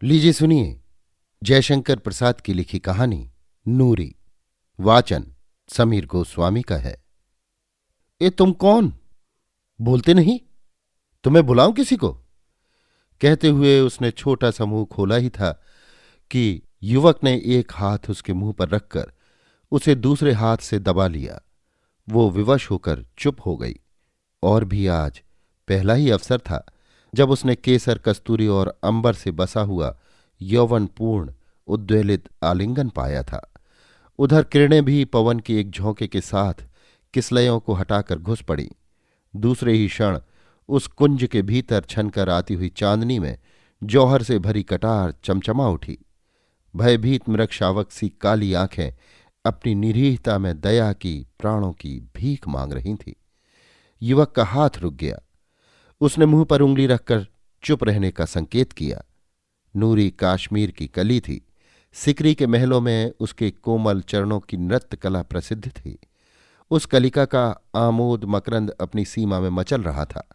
लीजिए सुनिए जयशंकर प्रसाद की लिखी कहानी नूरी। वाचन समीर गोस्वामी का है। ए तुम कौन? बोलते नहीं? तुम्हें बुलाऊं किसी को? कहते हुए उसने छोटा सा मुंह खोला ही था कि युवक ने एक हाथ उसके मुंह पर रखकर उसे दूसरे हाथ से दबा लिया। वो विवश होकर चुप हो गई। और भी आज पहला ही अवसर था जब उसने केसर कस्तूरी और अंबर से बसा हुआ यौवनपूर्ण उद्वेलित आलिंगन पाया था। उधर किरणें भी पवन की एक झोंके के साथ किसलयों को हटाकर घुस पड़ी। दूसरे ही क्षण उस कुंज के भीतर छनकर आती हुई चांदनी में जौहर से भरी कटार चमचमा उठी। भयभीत मृगशावक सी काली आंखें अपनी निरीहता में दया की प्राणों की भीख मांग रही थीं। युवक का हाथ रुक गया। उसने मुंह पर उंगली रखकर चुप रहने का संकेत किया। नूरी काश्मीर की कली थी। सिकरी के महलों में उसके कोमल चरणों की नृत्य कला प्रसिद्ध थी। उस कलिका का आमोद मकरंद अपनी सीमा में मचल रहा था।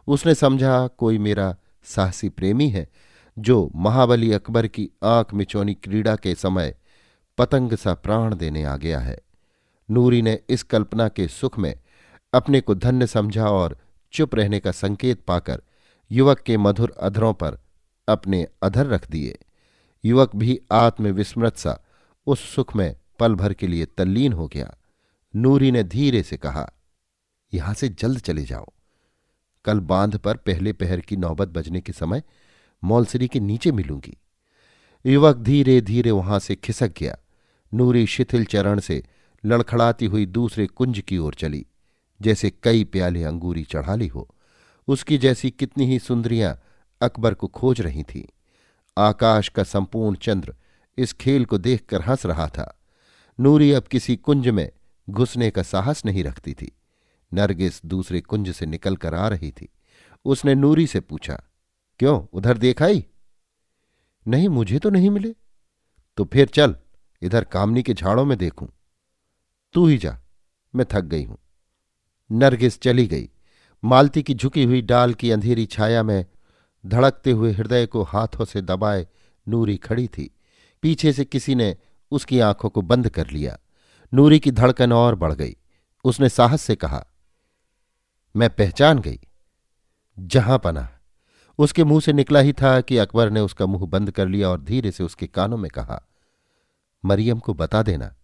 उसने समझा कोई मेरा साहसी प्रेमी है जो महाबली अकबर की आंख मिचौनी क्रीड़ा के समय पतंग सा प्राण देने आ गया है। नूरी ने इस कल्पना के सुख में अपने को धन्य समझा और चुप रहने का संकेत पाकर युवक के मधुर अधरों पर अपने अधर रख दिए। युवक भी आत्मविस्मृत सा उस सुख में पल भर के लिए तल्लीन हो गया। नूरी ने धीरे से कहा, यहां से जल्द चले जाओ। कल बांध पर पहले पहर की नौबत बजने के समय मौलसरी के नीचे मिलूंगी। युवक धीरे धीरे वहां से खिसक गया। नूरी शिथिल चरण से लड़खड़ाती हुई दूसरे कुंज की ओर चली, जैसे कई प्याले अंगूरी चढ़ा ली हो। उसकी जैसी कितनी ही सुंदरियां अकबर को खोज रही थीं। आकाश का संपूर्ण चंद्र इस खेल को देखकर हंस रहा था। नूरी अब किसी कुंज में घुसने का साहस नहीं रखती थी। नरगिस दूसरे कुंज से निकल कर आ रही थी। उसने नूरी से पूछा, क्यों, उधर देखाई? नहीं, मुझे तो नहीं मिले। तो फिर चल, इधर कामनी के झाड़ों में देखूं। तू ही जा, मैं थक गई हूं। नरगिस चली गई। मालती की झुकी हुई डाल की अंधेरी छाया में धड़कते हुए हृदय को हाथों से दबाए नूरी खड़ी थी। पीछे से किसी ने उसकी आंखों को बंद कर लिया। नूरी की धड़कन और बढ़ गई। उसने साहस से कहा, मैं पहचान गई। जहां पनाह। उसके मुंह से निकला ही था कि अकबर ने उसका मुंह बंद कर लिया और धीरे से उसके कानों में कहा, मरियम को बता देना,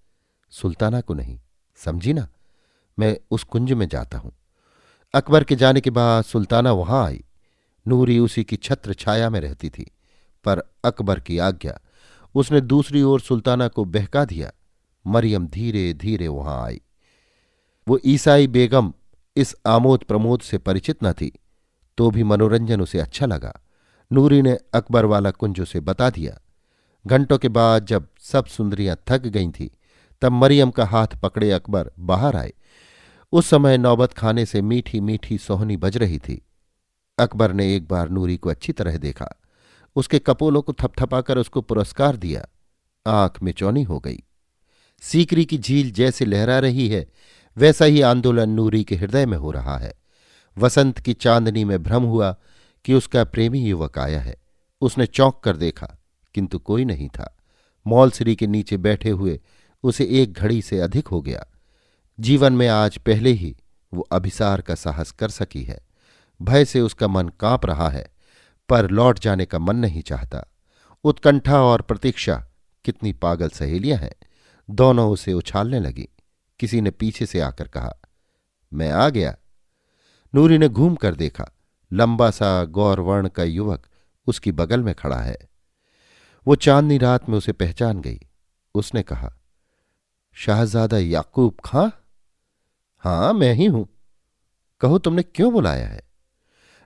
सुल्ताना को नहीं, समझी ना? मैं उस कुंज में जाता हूं। अकबर के जाने के बाद सुल्ताना वहां आई। नूरी उसी की छत्र छाया में रहती थी, पर अकबर की आज्ञा उसने दूसरी ओर सुल्ताना को बहका दिया। मरियम धीरे धीरे वहां आई। वो ईसाई बेगम इस आमोद प्रमोद से परिचित न थी, तो भी मनोरंजन उसे अच्छा लगा। नूरी ने अकबर वाला कुंज उसे बता दिया। घंटों के बाद जब सब सुंदरियां थक गई थीं, तब मरियम का हाथ पकड़े अकबर बाहर आए। उस समय नौबत खाने से मीठी मीठी सोहनी बज रही थी। अकबर ने एक बार नूरी को अच्छी तरह देखा, उसके कपोलों को थपथपाकर उसको पुरस्कार दिया। आंख में चौनी हो गई। सीकरी की झील जैसे लहरा रही है, वैसा ही आंदोलन नूरी के हृदय में हो रहा है। वसंत की चांदनी में भ्रम हुआ कि उसका प्रेमी युवक आया है। उसने चौंक कर देखा, किंतु कोई नहीं था। मौलसरी के नीचे बैठे हुए उसे एक घड़ी से अधिक हो गया। जीवन में आज पहले ही वो अभिसार का साहस कर सकी है। भय से उसका मन कांप रहा है, पर लौट जाने का मन नहीं चाहता। उत्कंठा और प्रतीक्षा कितनी पागल सहेलियां हैं। दोनों उसे उछालने लगी। किसी ने पीछे से आकर कहा, मैं आ गया। नूरी ने घूम कर देखा। लंबा सा गौरवर्ण का युवक उसकी बगल में खड़ा है। वो चांदनी रात में उसे पहचान गई। उसने कहा, शाहजादा याकूब खां? हाँ, मैं ही हूं। कहो, तुमने क्यों बुलाया है?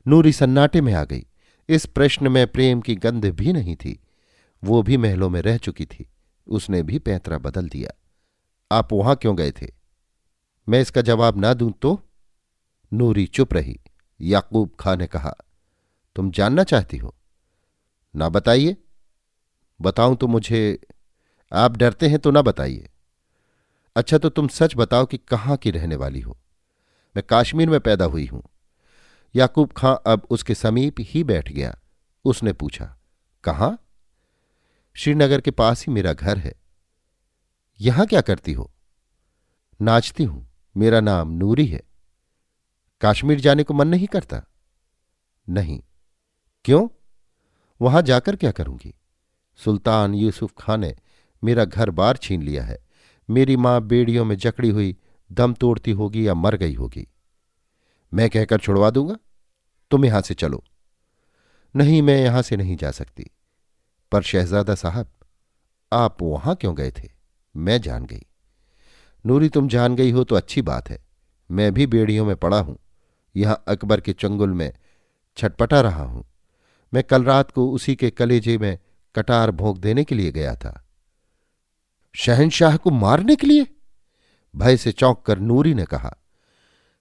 नूरी सन्नाटे में आ गई। इस प्रश्न में प्रेम की गंध भी नहीं थी। वो भी महलों में रह चुकी थी। उसने भी पैंतरा बदल दिया। आप वहां क्यों गए थे? मैं इसका जवाब ना दूं तो? नूरी चुप रही। याकूब खां ने कहा, तुम जानना चाहती हो? ना बताइए। बताऊं तो मुझे, आप डरते हैं तो ना बताइए। अच्छा, तो तुम सच बताओ कि कहाँ की रहने वाली हो? मैं काश्मीर में पैदा हुई हूं। याकूब खां अब उसके समीप ही बैठ गया। उसने पूछा, कहाँ? श्रीनगर के पास ही मेरा घर है। यहां क्या करती हो? नाचती हूं। मेरा नाम नूरी है। कश्मीर जाने को मन नहीं करता? नहीं। क्यों? वहां जाकर क्या करूंगी? सुल्तान यूसुफ खां ने मेरा घर बार छीन लिया है। मेरी मां बेड़ियों में जकड़ी हुई दम तोड़ती होगी या मर गई होगी। मैं कहकर छुड़वा दूंगा। तुम यहां से चलो। नहीं, मैं यहां से नहीं जा सकती। पर शहजादा साहब, आप वहां क्यों गए थे? मैं जान गई। नूरी, तुम जान गई हो तो अच्छी बात है। मैं भी बेड़ियों में पड़ा हूं। यहां अकबर के चंगुल में छटपटा रहा हूं। मैं कल रात को उसी के कलेजे में कटार भोंक देने के लिए गया था। शहनशाह को मारने के लिए? भय से चौंक कर नूरी ने कहा।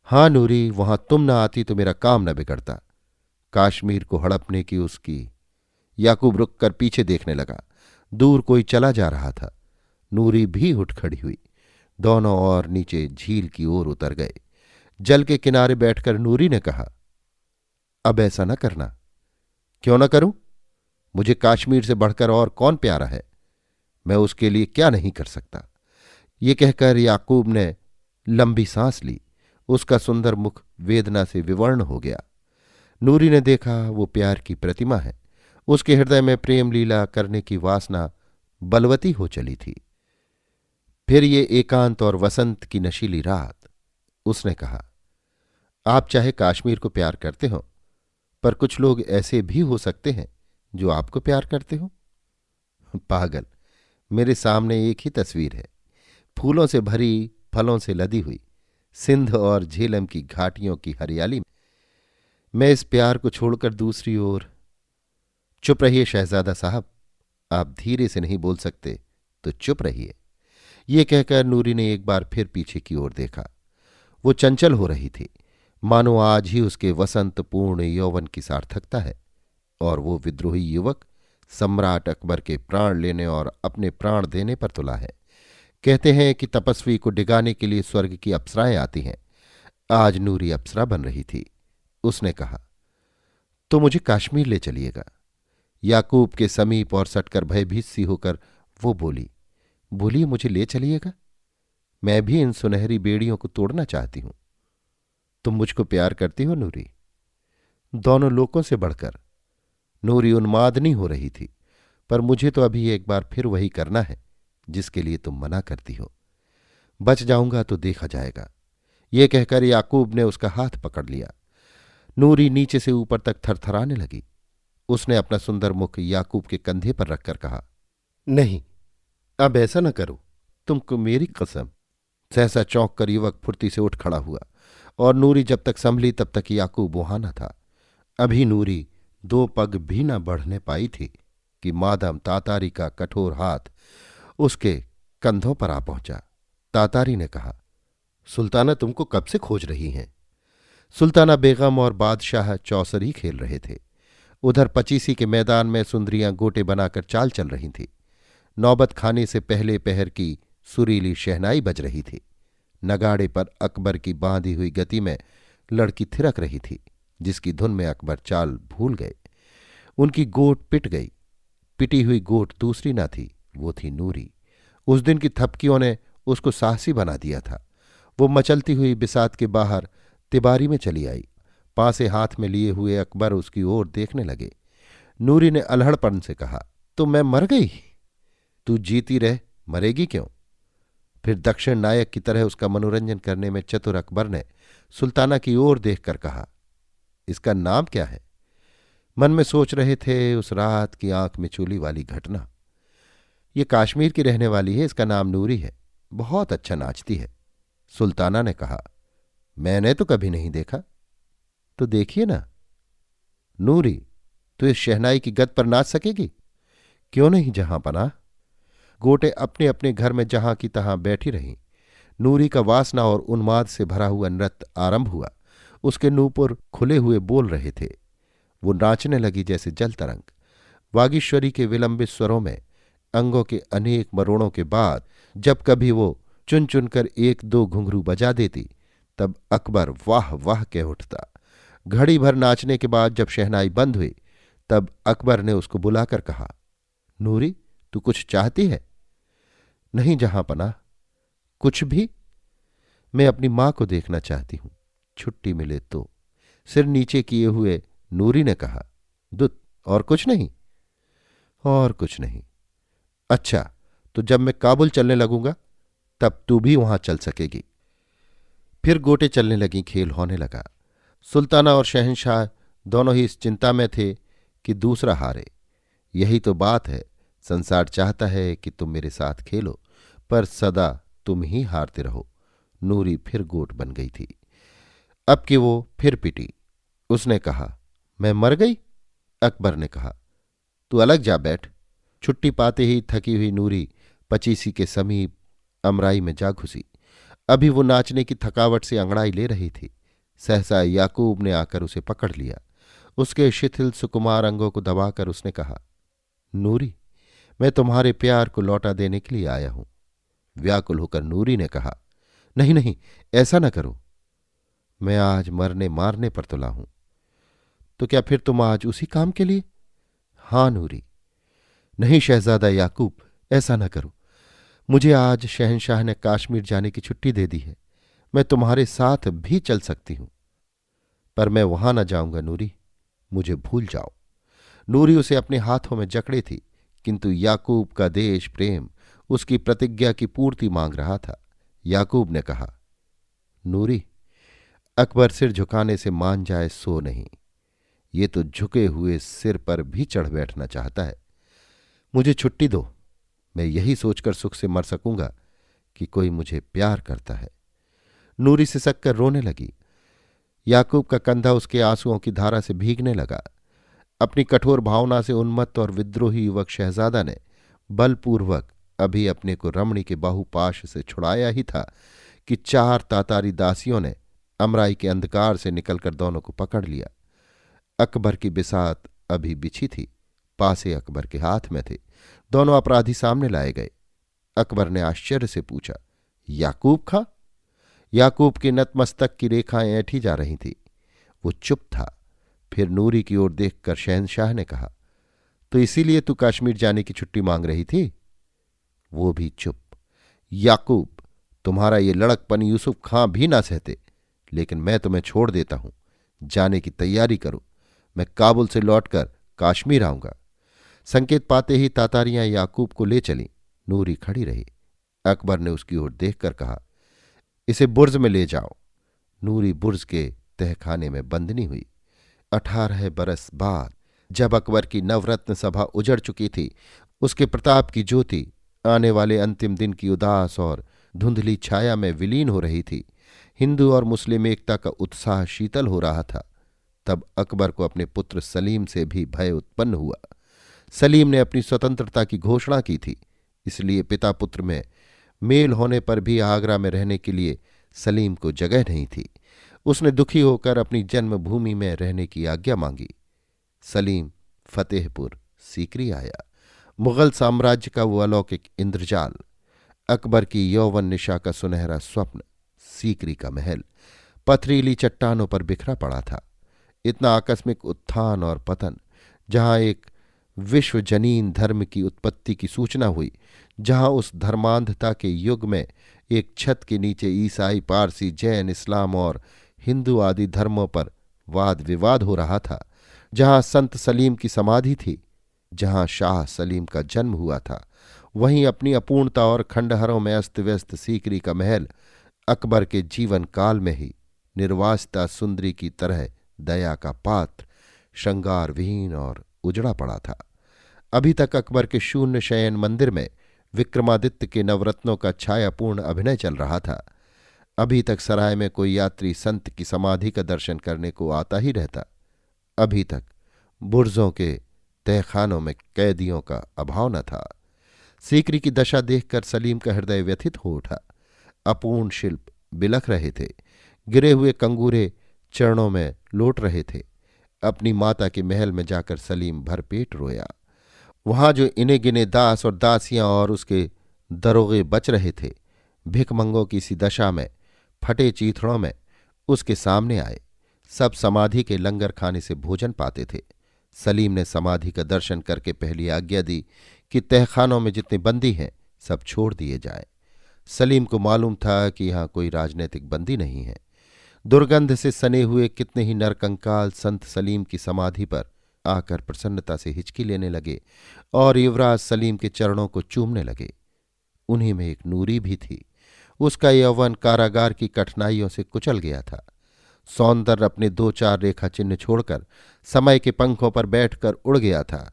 हां नूरी, वहां तुम न आती तो मेरा काम न बिगड़ता। काश्मीर को हड़पने की उसकी। याकूब रुककर पीछे देखने लगा। दूर कोई चला जा रहा था। नूरी भी उठ खड़ी हुई। दोनों और नीचे झील की ओर उतर गए। जल के किनारे बैठकर नूरी ने कहा, अब ऐसा न करना। क्यों न करूं? मुझे काश्मीर से बढ़कर और कौन प्यारा है? मैं उसके लिए क्या नहीं कर सकता। ये कहकर याकूब ने लंबी सांस ली। उसका सुंदर मुख वेदना से विवर्ण हो गया। नूरी ने देखा वो प्यार की प्रतिमा है। उसके हृदय में प्रेम लीला करने की वासना बलवती हो चली थी। फिर ये एकांत और वसंत की नशीली रात। उसने कहा, आप चाहे काश्मीर को प्यार करते हो, पर कुछ लोग ऐसे भी हो सकते हैं जो आपको प्यार करते हो। पागल, मेरे सामने एक ही तस्वीर है। फूलों से भरी, फलों से लदी हुई सिंध और झेलम की घाटियों की हरियाली में मैं इस प्यार को छोड़कर दूसरी ओर। चुप रहिए शहजादा साहब। आप धीरे से नहीं बोल सकते तो चुप रहिए। ये कहकर नूरी ने एक बार फिर पीछे की ओर देखा। वो चंचल हो रही थी, मानो आज ही उसके वसंत पूर्ण यौवन की सार्थकता है और वो विद्रोही युवक सम्राट अकबर के प्राण लेने और अपने प्राण देने पर तुला है। कहते हैं कि तपस्वी को डिगाने के लिए स्वर्ग की अप्सराएं आती हैं। आज नूरी अप्सरा बन रही थी। उसने कहा, तो मुझे कश्मीर ले चलिएगा। याकूब के समीप और सटकर भयभीत सी होकर वो बोली, बोलिए, मुझे ले चलिएगा। मैं भी इन सुनहरी बेड़ियों को तोड़ना चाहती हूं। तुम मुझको प्यार करती हो नूरी? दोनों लोगों से बढ़कर। नूरी उन्मादनी हो रही थी। पर मुझे तो अभी एक बार फिर वही करना है जिसके लिए तुम मना करती हो। बच जाऊंगा तो देखा जाएगा। ये कहकर याकूब ने उसका हाथ पकड़ लिया। नूरी नीचे से ऊपर तक थरथराने लगी। उसने अपना सुंदर मुख याकूब के कंधे पर रखकर कहा, नहीं, अब ऐसा न करो। तुमको मेरी कसम। सहसा चौंक कर युवक फुर्ती से उठ खड़ा हुआ और नूरी जब तक संभली तब तक याकूब वहां न था। अभी नूरी 2 पग भी न बढ़ने पाई थी कि मादम तातारी का कठोर हाथ उसके कंधों पर आ पहुंचा। तातारी ने कहा, सुल्ताना तुमको कब से खोज रही हैं। सुल्ताना बेगम और बादशाह चौसरी खेल रहे थे। उधर पचीसी के मैदान में सुंदरियां गोटे बनाकर चाल चल रही थीं। नौबत खाने से पहले पहर की सुरीली शहनाई बज रही थी। नगाड़े पर अकबर की बांधी हुई गति में लड़की थिरक रही थी, जिसकी धुन में अकबर चाल भूल गए। उनकी गोट पिट गई। पिटी हुई गोट दूसरी न थी, वो थी नूरी। उस दिन की थपकियों ने उसको साहसी बना दिया था। वो मचलती हुई बिसात के बाहर तिबारी में चली आई। पासे हाथ में लिए हुए अकबर उसकी ओर देखने लगे। नूरी ने अल्हड़पन से कहा, तो मैं मर गई? तू जीती रह, मरेगी क्यों? फिर दक्षिण नायक की तरह उसका मनोरंजन करने में चतुर अकबर ने सुल्ताना की ओर देखकर कहा, इसका नाम क्या है? मन में सोच रहे थे उस रात की आंख में चूली वाली घटना। ये कश्मीर की रहने वाली है, इसका नाम नूरी है, बहुत अच्छा नाचती है। सुल्ताना ने कहा, मैंने तो कभी नहीं देखा। तो देखिए ना। नूरी, तो इस शहनाई की गद पर नाच सकेगी? क्यों नहीं जहां पनाह। गोटे अपने अपने घर में जहां की तहां बैठी रहीं। नूरी का वासना और उन्माद से भरा हुआ नृत्य आरंभ हुआ। उसके नूपुर खुले हुए बोल रहे थे। वो नाचने लगी जैसे जल तरंग। वागीश्वरी के विलंबित स्वरों में अंगों के अनेक मरोड़ों के बाद जब कभी वो चुन चुनकर 1-2 घुंघरू बजा देती, तब अकबर वाह वाह कह उठता। घड़ी भर नाचने के बाद जब शहनाई बंद हुई, तब अकबर ने उसको बुलाकर कहा, नूरी, तू कुछ चाहती है? नहीं जहां पनाह, कुछ भी। मैं अपनी मां को देखना चाहती हूं, छुट्टी मिले तो। सिर नीचे किए हुए नूरी ने कहा। दुत, और कुछ नहीं? और कुछ नहीं। अच्छा, तो जब मैं काबुल चलने लगूंगा तब तू भी वहां चल सकेगी। फिर गोटे चलने लगी, खेल होने लगा। सुल्ताना और शहंशाह दोनों ही इस चिंता में थे कि दूसरा हारे। यही तो बात है, संसार चाहता है कि तुम मेरे साथ खेलो, पर सदा तुम ही हारते रहो। नूरी फिर गोट बन गई थी। अब कि वो फिर पिटी। उसने कहा, मैं मर गई? अकबर ने कहा, तू अलग जा बैठ। छुट्टी पाते ही थकी हुई नूरी पचीसी के समीप अमराई में जा घुसी। अभी वो नाचने की थकावट से अंगड़ाई ले रही थी। सहसा याकूब ने आकर उसे पकड़ लिया। उसके शिथिल सुकुमार अंगों को दबाकर उसने कहा, नूरी, मैं तुम्हारे प्यार को लौटा देने के लिए आया हूं। व्याकुल होकर नूरी ने कहा, नहीं नहीं, ऐसा न करो। मैं आज मरने मारने पर तुला हूं। तो क्या फिर तुम आज उसी काम के लिए? हां नूरी। नहीं शहजादा याकूब, ऐसा न करो। मुझे आज शहंशाह ने काश्मीर जाने की छुट्टी दे दी है। मैं तुम्हारे साथ भी चल सकती हूं, पर मैं वहां न जाऊंगा नूरी। मुझे भूल जाओ। नूरी उसे अपने हाथों में जकड़े थी, किंतु याकूब का देश प्रेम उसकी प्रतिज्ञा की पूर्ति मांग रहा था। याकूब ने कहा, नूरी, अकबर सिर झुकाने से मान जाए सो नहीं, ये तो झुके हुए सिर पर भी चढ़ बैठना चाहता है। मुझे छुट्टी दो, मैं यही सोचकर सुख से मर सकूंगा कि कोई मुझे प्यार करता है। नूरी सिसक कर रोने लगी। याकूब का कंधा उसके आंसुओं की धारा से भीगने लगा। अपनी कठोर भावना से उन्मत्त और विद्रोही युवक शहजादा ने बलपूर्वक अभी अपने को रमणी के बाहुपाश से छुड़ाया ही था कि 4 तातारी दासियों ने अमराई के अंधकार से निकलकर दोनों को पकड़ लिया। अकबर की बिसात अभी बिछी थी, पासे अकबर के हाथ में थे। दोनों अपराधी सामने लाए गए। अकबर ने आश्चर्य से पूछा, याकूब खां? याकूब के नतमस्तक की रेखाएं ऐंठी जा रही थी। वो चुप था। फिर नूरी की ओर देखकर शहंशाह ने कहा, तो इसीलिए तू कश्मीर जाने की छुट्टी मांग रही थी? वो भी चुप। याकूब, तुम्हारा ये लड़कपन यूसुफ खां भी ना सहते, लेकिन मैं तुम्हें छोड़ देता हूं। जाने की तैयारी करो। मैं काबुल से लौटकर काश्मीर आऊंगा। संकेत पाते ही तातारियां याकूब को ले चलीं। नूरी खड़ी रही। अकबर ने उसकी ओर देखकर कहा, इसे बुर्ज में ले जाओ। नूरी बुर्ज के तहखाने में बंदनी हुई। 18 बरस बाद जब अकबर की नवरत्न सभा उजड़ चुकी थी, उसके प्रताप की ज्योति आने वाले अंतिम दिन की उदास और धुंधली छाया में विलीन हो रही थी, हिंदू और मुस्लिम एकता का उत्साह शीतल हो रहा था, तब अकबर को अपने पुत्र सलीम से भी भय उत्पन्न हुआ। सलीम ने अपनी स्वतंत्रता की घोषणा की थी, इसलिए पिता पुत्र में मेल होने पर भी आगरा में रहने के लिए सलीम को जगह नहीं थी। उसने दुखी होकर अपनी जन्मभूमि में रहने की आज्ञा मांगी। सलीम फतेहपुर सीकरी आया। मुगल साम्राज्य का वो अलौकिक इंद्रजाल, अकबर की यौवन निशा का सुनहरा स्वप्न, सीकरी का महल पथरीली चट्टानों पर बिखरा पड़ा था। इतना आकस्मिक उत्थान और पतन, जहां एक विश्वजनीन धर्म की उत्पत्ति की सूचना हुई, जहां उस धर्मांधता के युग में एक छत के नीचे ईसाई, पारसी, जैन, इस्लाम और हिंदू आदि धर्मों पर वाद विवाद हो रहा था, जहां संत सलीम की समाधि थी, जहां शाह सलीम का जन्म हुआ था, वहीं अपनी अपूर्णता और खंडहरों में अस्त व्यस्त सीकरी का महल अकबर के जीवन काल में ही निर्वासिता सुंदरी की तरह दया का पात्र, श्रृंगार विहीन और उजड़ा पड़ा था। अभी तक अकबर के शून्य शयन मंदिर में विक्रमादित्य के नवरत्नों का छायापूर्ण अभिनय चल रहा था। अभी तक सराय में कोई यात्री संत की समाधि का दर्शन करने को आता ही रहता। अभी तक बुर्जों के तहखानों में कैदियों का अभाव न था। सीकरी की दशा देखकर सलीम का हृदय व्यथित हो उठा। अपूर्ण शिल्प बिलख रहे थे, गिरे हुए कंगूरे चरणों में लौट रहे थे। अपनी माता के महल में जाकर सलीम भरपेट रोया। वहां जो इने गिने दास और दासियां और उसके दरोगे बच रहे थे, भिखमंगों की सी दशा में, फटे चीथड़ों में उसके सामने आए। सब समाधि के लंगर खाने से भोजन पाते थे। सलीम ने समाधि का दर्शन करके पहली आज्ञा दी कि तहखानों में जितने बंदी हैं सब छोड़ दिए जाएं। सलीम को मालूम था कि यहां कोई राजनीतिक बंदी नहीं है। दुर्गंध से सने हुए कितने ही नरकंकाल संत सलीम की समाधि पर आकर प्रसन्नता से हिचकी लेने लगे और युवराज सलीम के चरणों को चूमने लगे। उन्हीं में एक नूरी भी थी। उसका यौवन कारागार की कठिनाइयों से कुचल गया था। सौंदर्य अपने दो चार रेखा चिन्ह छोड़कर समय के पंखों पर बैठकर उड़ गया था।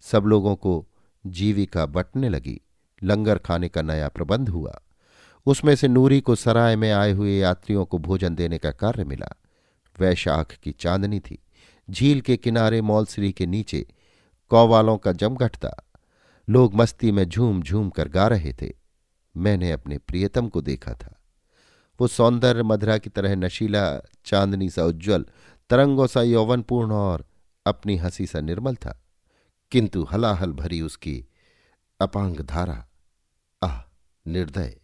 सब लोगों को जीविका बंटने लगी। लंगर खाने का नया प्रबंध हुआ। उसमें से नूरी को सराय में आए हुए यात्रियों को भोजन देने का कार्य मिला। वैशाख की चांदनी थी। झील के किनारे मौलसरी के नीचे कौवालों का जमघट था। लोग मस्ती में झूम झूम कर गा रहे थे। मैंने अपने प्रियतम को देखा था। वो सौंदर्य मधुरा की तरह नशीला, चांदनी सा उज्ज्वल, तरंगों सा यौवनपूर्ण और अपनी हंसी सा निर्मल था। किंतु हलाहल भरी उसकी अपांग धारा, आह, निर्दय,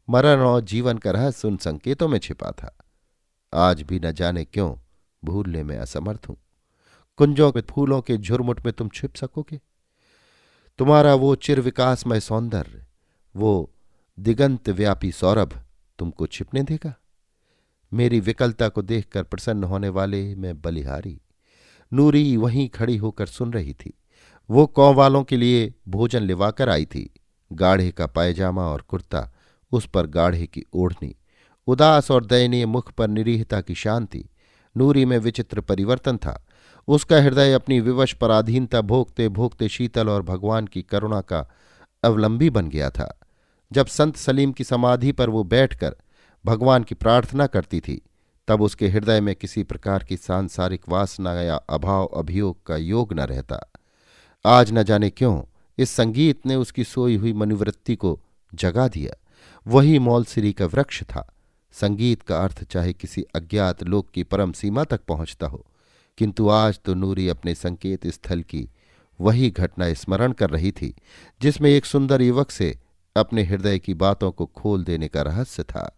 मरण और जीवन का रहस्य उन संकेतों में छिपा था। आज भी न जाने क्यों भूलने में असमर्थ हूं। कुंजों के फूलों के झुरमुट में तुम छिप सकोगे? तुम्हारा वो चिरविकासमय सौंदर्य, वो दिगंत व्यापी सौरभ तुमको छिपने देगा? मेरी विकलता को देखकर प्रसन्न होने वाले मैं बलिहारी। नूरी वहीं खड़ी होकर सुन रही थी। वो कौवालों के लिए भोजन लिवाकर आई थी। गाढ़े का पायजामा और कुर्ता, उस पर गाढ़े की ओढ़नी, उदास और दयनीय मुख पर निरीहता की शांति। नूरी में विचित्र परिवर्तन था। उसका हृदय अपनी विवश पराधीनता भोगते भोगते शीतल और भगवान की करुणा का अवलंबी बन गया था। जब संत सलीम की समाधि पर वो बैठकर भगवान की प्रार्थना करती थी, तब उसके हृदय में किसी प्रकार की सांसारिक वासना या अभाव अभियोग का योग न रहता। आज न जाने क्यों इस संगीत ने उसकी सोई हुई मनोवृत्ति को जगा दिया। वही मौलसिरी का वृक्ष था। संगीत का अर्थ चाहे किसी अज्ञात लोक की परम सीमा तक पहुंचता हो, किंतु आज तो नूरी अपने संकेत स्थल की वही घटना स्मरण कर रही थी जिसमें एक सुंदर युवक से अपने हृदय की बातों को खोल देने का रहस्य था।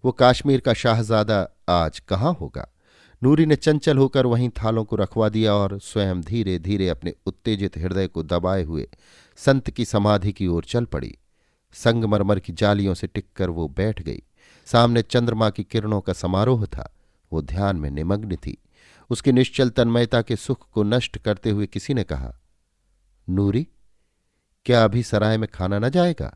वो काश्मीर का शाहजादा आज कहाँ होगा? नूरी ने चंचल होकर वहीं थालों को रखवा दिया और स्वयं धीरे धीरे अपने उत्तेजित हृदय को दबाए हुए संत की समाधि की ओर चल पड़ी। संगमरमर की जालियों से टिककर वो बैठ गई। सामने चंद्रमा की किरणों का समारोह था। वो ध्यान में निमग्न थी। उसकी निश्चल तन्मयता के सुख को नष्ट करते हुए किसी ने कहा, नूरी, क्या अभी सराय में खाना न जाएगा?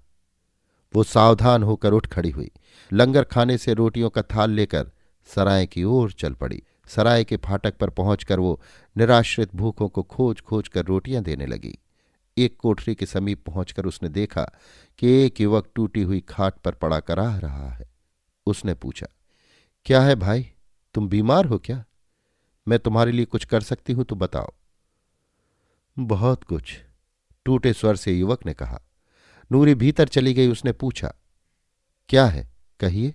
वो सावधान होकर उठ खड़ी हुई। लंगर खाने से रोटियों का थाल लेकर सराय की ओर चल पड़ी। सराय के फाटक पर पहुंचकर वो निराश्रित भूखों को खोज खोज कर रोटियां देने लगी। एक कोठरी के समीप पहुंचकर उसने देखा कि एक युवक टूटी हुई खाट पर पड़ा कराह रहा है। उसने पूछा, क्या है भाई, तुम बीमार हो क्या? मैं तुम्हारे लिए कुछ कर सकती हूं तो बताओ। बहुत कुछ, टूटे स्वर से युवक ने कहा। नूरी भीतर चली गई। उसने पूछा, क्या है, कहिए।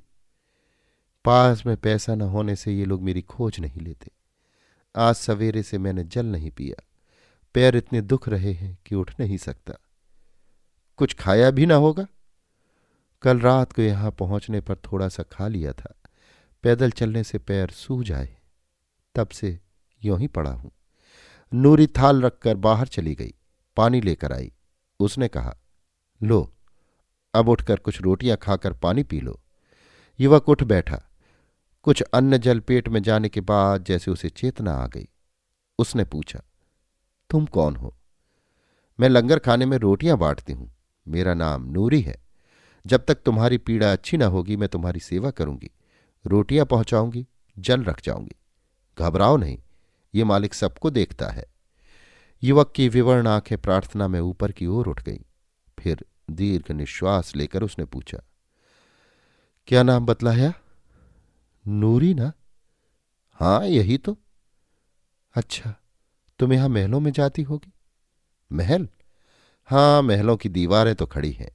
पास में पैसा न होने से ये लोग मेरी खोज नहीं लेते। आज सवेरे से मैंने जल नहीं पिया। पैर इतने दुख रहे हैं कि उठ नहीं सकता। कुछ खाया भी ना होगा। कल रात को यहां पहुंचने पर थोड़ा सा खा लिया था। पैदल चलने से पैर सूज आए, तब से यूं ही पड़ा हूं। नूरी थाल रखकर बाहर चली गई। पानी लेकर आई। उसने कहा, लो, अब उठकर कुछ रोटियां खाकर पानी पी लो। युवक उठ बैठा। कुछ अन्न जल पेट में जाने के बाद जैसे उसे चेतना आ गई। उसने पूछा, तुम कौन हो? मैं लंगर खाने में रोटियां बांटती हूं। मेरा नाम नूरी है। जब तक तुम्हारी पीड़ा अच्छी न होगी मैं तुम्हारी सेवा करूंगी, रोटियां पहुंचाऊंगी, जल रख जाऊंगी। घबराओ नहीं, ये मालिक सबको देखता है। युवक की विवर्ण आंखें प्रार्थना में ऊपर की ओर उठ गईं। फिर दीर्घ निश्वास लेकर उसने पूछा, क्या नाम बतलाया? नूरी ना? हाँ, यही तो। अच्छा, तुम यहां महलों में जाती होगी? महल? हाँ, महलों की दीवारें तो खड़ी हैं।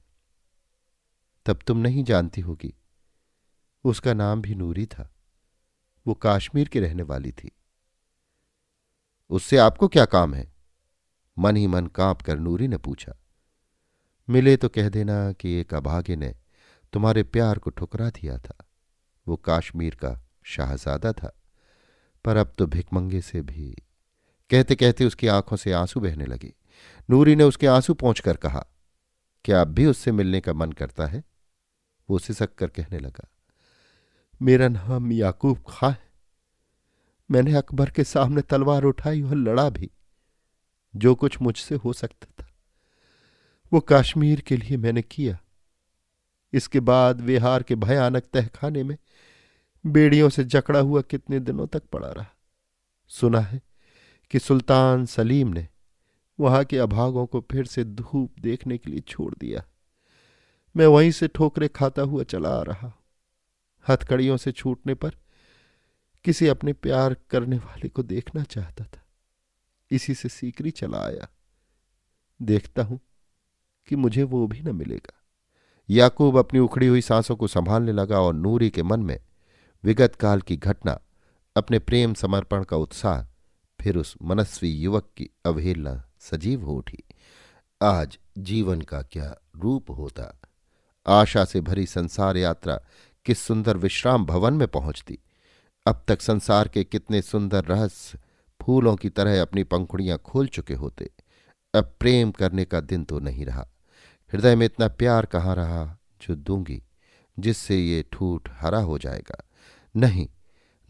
तब तुम नहीं जानती होगी, उसका नाम भी नूरी था। वो कश्मीर की रहने वाली थी। उससे आपको क्या काम है? मन ही मन कांप कर नूरी ने पूछा। मिले तो कह देना कि एक अभागे ने तुम्हारे प्यार को ठुकरा दिया था। वो कश्मीर का शाहजादा था, पर अब तो भिकमंगे से भी। कहते कहते उसकी आंखों से आंसू बहने लगे। नूरी ने उसके आंसू पोंछकर कहा, क्या अब भी उससे मिलने का मन करता है? वो सिसक कर कहने लगा, मेरा नाम याकूब खां है। मैंने अकबर के सामने तलवार उठाई और लड़ा भी। जो कुछ मुझसे हो सकता था वो कश्मीर के लिए मैंने किया। इसके बाद विहार के भयानक तहखाने में बेड़ियों से जकड़ा हुआ कितने दिनों तक पड़ा रहा। सुना है कि सुल्तान सलीम ने वहां के अभागों को फिर से धूप देखने के लिए छोड़ दिया। मैं वहीं से ठोकरे खाता हुआ चला आ रहा। हथकड़ियों से छूटने पर किसी अपने प्यार करने वाले को देखना चाहता था। इसी से सीकरी चला आया। देखता हूं कि मुझे वो भी न मिलेगा। याकूब अपनी उखड़ी हुई सांसों को संभालने लगा और नूरी के मन में विगत काल की घटना, अपने प्रेम समर्पण का उत्साह, फिर उस मनस्वी युवक की अवहेलना सजीव हो उठी। आज जीवन का क्या रूप होता। आशा से भरी संसार यात्रा किस सुंदर विश्राम भवन में पहुंचती। अब तक संसार के कितने सुंदर रहस्य फूलों की तरह अपनी पंखुड़ियां खोल चुके होते। अब प्रेम करने का दिन तो नहीं रहा। हृदय में इतना प्यार कहाँ रहा जो दूंगी, जिससे ये ठूठ हरा हो जाएगा। नहीं,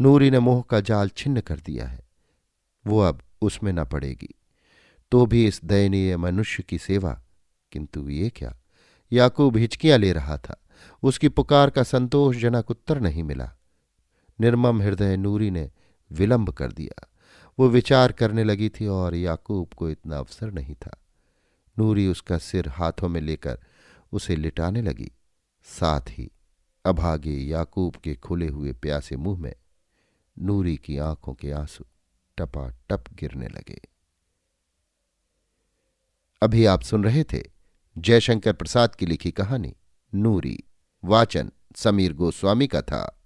नूरी ने मोह का जाल छिन्न कर दिया है। वो अब उसमें न पड़ेगी। तो भी इस दयनीय मनुष्य की सेवा। किंतु ये क्या? याकूब हिचकियां ले रहा था। उसकी पुकार का संतोषजनक उत्तर नहीं मिला। निर्मम हृदय नूरी ने विलंब कर दिया। वो विचार करने लगी थी और याकूब को इतना अवसर नहीं था। नूरी उसका सिर हाथों में लेकर उसे लिटाने लगी। साथ ही अभागे याकूब के खुले हुए प्यासे मुंह में नूरी की आंखों के आंसू टपाटप गिरने लगे। अभी आप सुन रहे थे जयशंकर प्रसाद की लिखी कहानी नूरी। वाचन समीर गोस्वामी का था।